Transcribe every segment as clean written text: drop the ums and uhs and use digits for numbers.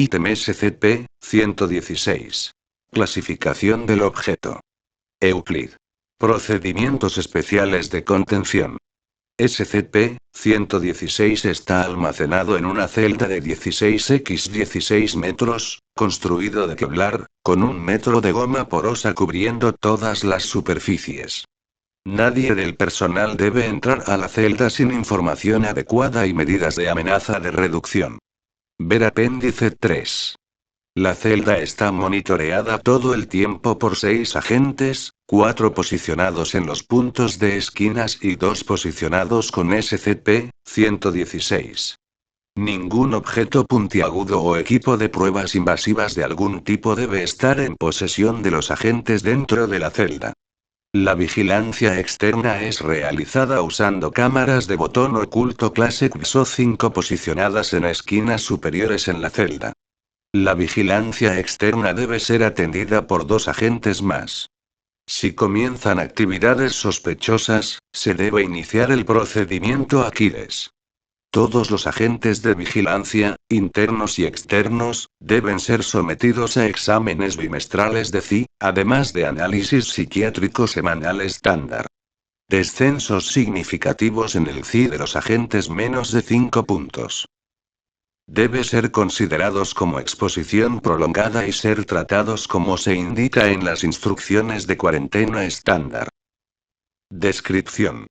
Ítem SCP-116. Clasificación del objeto. Euclid. Procedimientos especiales de contención. SCP-116 está almacenado en una celda de 16x16 metros, construido de Kevlar, con 1 metro de goma porosa cubriendo todas las superficies. Nadie del personal debe entrar a la celda sin información adecuada y medidas de amenaza de reducción. Ver apéndice 3. La celda está monitoreada todo el tiempo por 6 agentes, 4 posicionados en los puntos de esquinas y 2 posicionados con SCP-116. Ningún objeto puntiagudo o equipo de pruebas invasivas de algún tipo debe estar en posesión de los agentes dentro de la celda. La vigilancia externa es realizada usando cámaras de botón oculto clase XO5 posicionadas en esquinas superiores en la celda. La vigilancia externa debe ser atendida por 2 agentes más. Si comienzan actividades sospechosas, se debe iniciar el procedimiento Aquiles. Todos los agentes de vigilancia, internos y externos, deben ser sometidos a exámenes bimestrales de PSI, además de análisis psiquiátrico semanal estándar. Descensos significativos en el PSI de los agentes menos de 5 puntos. Debe ser considerados como exposición prolongada y ser tratados como se indica en las instrucciones de cuarentena estándar. Descripción.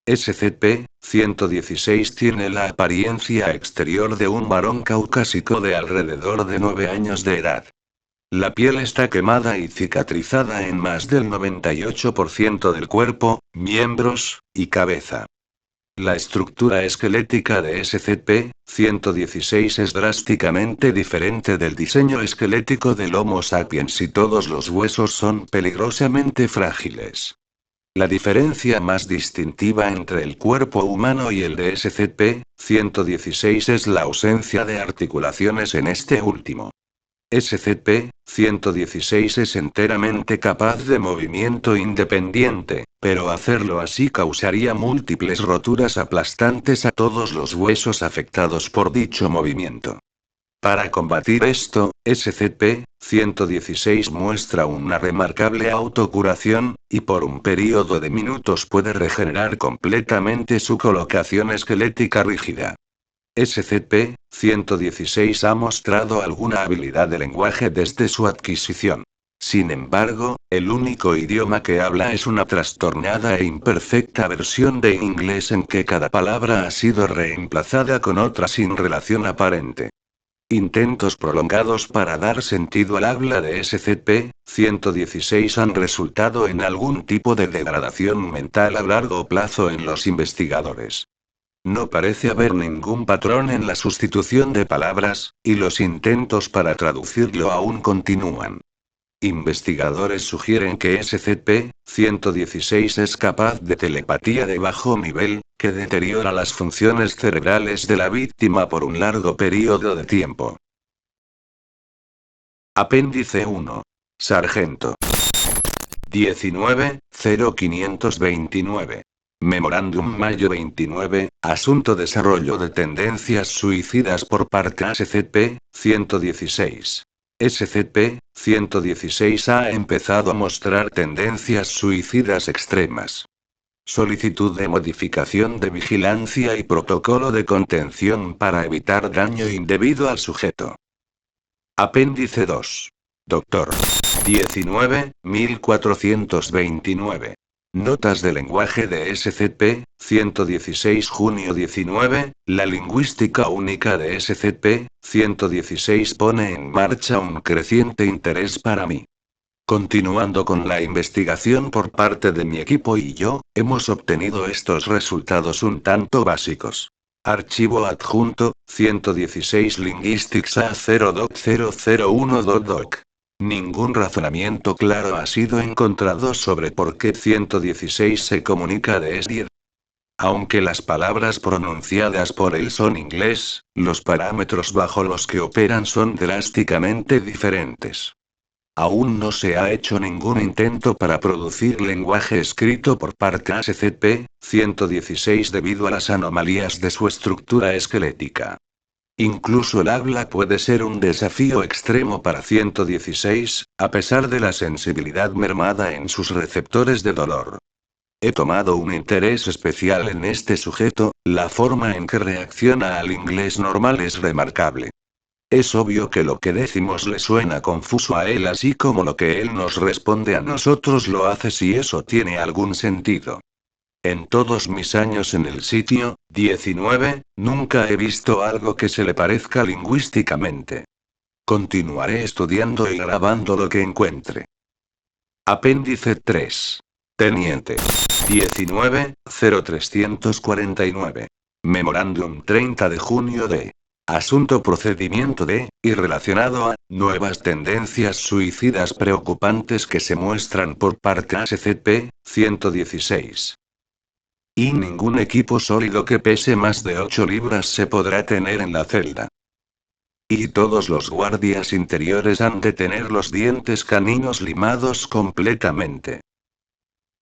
SCP-116 tiene la apariencia exterior de un varón caucásico de alrededor de 9 años de edad. La piel está quemada y cicatrizada en más del 98% del cuerpo, miembros y cabeza. La estructura esquelética de SCP-116 es drásticamente diferente del diseño esquelético del Homo sapiens y todos los huesos son peligrosamente frágiles. La diferencia más distintiva entre el cuerpo humano y el de SCP-116 es la ausencia de articulaciones en este último. SCP-116 es enteramente capaz de movimiento independiente, pero hacerlo así causaría múltiples roturas aplastantes a todos los huesos afectados por dicho movimiento. Para combatir esto, SCP-116 muestra una remarcable autocuración, y por un periodo de minutos puede regenerar completamente su colocación esquelética rígida. SCP-116 ha mostrado alguna habilidad de lenguaje desde su adquisición. Sin embargo, el único idioma que habla es una trastornada e imperfecta versión de inglés en que cada palabra ha sido reemplazada con otra sin relación aparente. Intentos prolongados para dar sentido al habla de SCP-116 han resultado en algún tipo de degradación mental a largo plazo en los investigadores. No parece haber ningún patrón en la sustitución de palabras, y los intentos para traducirlo aún continúan. Investigadores sugieren que SCP-116 es capaz de telepatía de bajo nivel, que deteriora las funciones cerebrales de la víctima por un largo periodo de tiempo. Apéndice 1. Sargento. 19-0529. Memorándum Mayo 29, Asunto Desarrollo de tendencias suicidas por parte SCP-116. SCP-116 ha empezado a mostrar tendencias suicidas extremas. Solicitud de modificación de vigilancia y protocolo de contención para evitar daño indebido al sujeto. Apéndice 2. Dr. 19-1429. Notas de lenguaje de SCP-116 Junio 19, la lingüística única de SCP-116 pone en marcha un creciente interés para mí. Continuando con la investigación por parte de mi equipo y yo, hemos obtenido estos resultados un tanto básicos. Archivo adjunto, 116 Linguistics A0.001.doc. Ningún razonamiento claro ha sido encontrado sobre por qué 116 se comunica de esta manera. Aunque las palabras pronunciadas por él son inglés, los parámetros bajo los que operan son drásticamente diferentes. Aún no se ha hecho ningún intento para producir lenguaje escrito por parte de SCP-116 debido a las anomalías de su estructura esquelética. Incluso el habla puede ser un desafío extremo para 116, a pesar de la sensibilidad mermada en sus receptores de dolor. He tomado un interés especial en este sujeto, la forma en que reacciona al inglés normal es remarcable. Es obvio que lo que decimos le suena confuso a él así como lo que él nos responde a nosotros lo hace si eso tiene algún sentido. En todos mis años en el sitio, 19, nunca he visto algo que se le parezca lingüísticamente. Continuaré estudiando y grabando lo que encuentre. Apéndice 3. Teniente. 19-0349. Memorándum 30 de junio de. Asunto procedimiento de, y relacionado a, nuevas tendencias suicidas preocupantes que se muestran por parte SCP-116. Y ningún equipo sólido que pese más de 8 libras se podrá tener en la celda. Y todos los guardias interiores han de tener los dientes caninos limados completamente.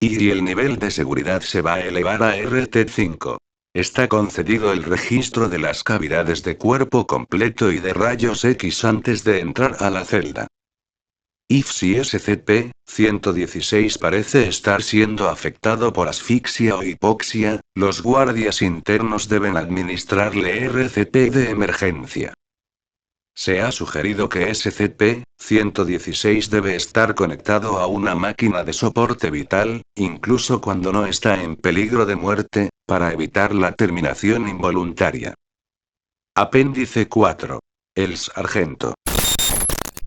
Y el nivel de seguridad se va a elevar a RT5. Está concedido el registro de las cavidades de cuerpo completo y de rayos X antes de entrar a la celda. If si SCP-116 parece estar siendo afectado por asfixia o hipoxia, los guardias internos deben administrarle RCP de emergencia. Se ha sugerido que SCP-116 debe estar conectado a una máquina de soporte vital, incluso cuando no está en peligro de muerte, para evitar la terminación involuntaria. Apéndice 4. El sargento.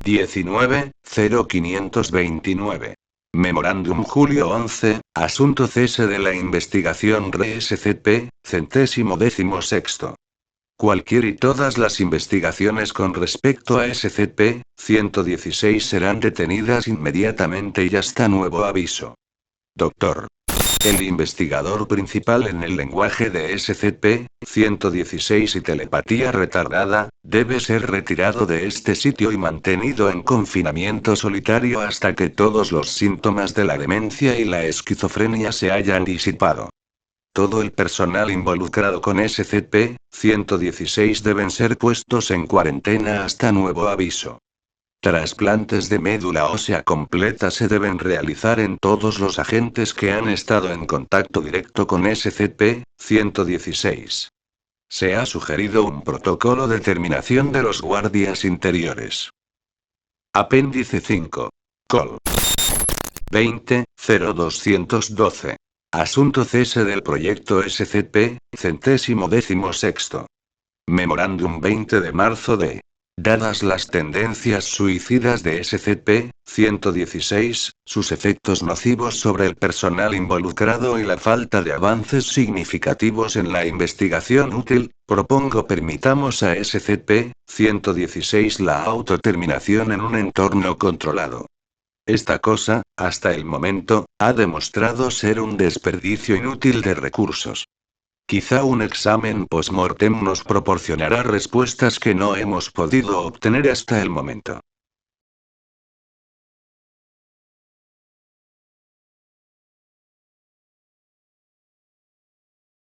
19-0529. Memorándum julio 11, asunto cese de la investigación RE-SCP, 116. Cualquier y todas las investigaciones con respecto a SCP-116 serán detenidas inmediatamente y hasta nuevo aviso. Dr. El investigador principal en el lenguaje de SCP-116 y telepatía retardada, debe ser retirado de este sitio y mantenido en confinamiento solitario hasta que todos los síntomas de la demencia y la esquizofrenia se hayan disipado. Todo el personal involucrado con SCP-116 deben ser puestos en cuarentena hasta nuevo aviso. Trasplantes de médula ósea completa se deben realizar en todos los agentes que han estado en contacto directo con SCP-116. Se ha sugerido un protocolo de terminación de los guardias interiores. Apéndice 5. Col. 20-0212. Asunto cese del proyecto SCP-116. Memorándum 20 de marzo de. Dadas las tendencias suicidas de SCP-116, sus efectos nocivos sobre el personal involucrado y la falta de avances significativos en la investigación útil, propongo permitamos a SCP-116 la autoterminación en un entorno controlado. Esta cosa, hasta el momento, ha demostrado ser un desperdicio inútil de recursos. Quizá un examen post-mortem nos proporcionará respuestas que no hemos podido obtener hasta el momento.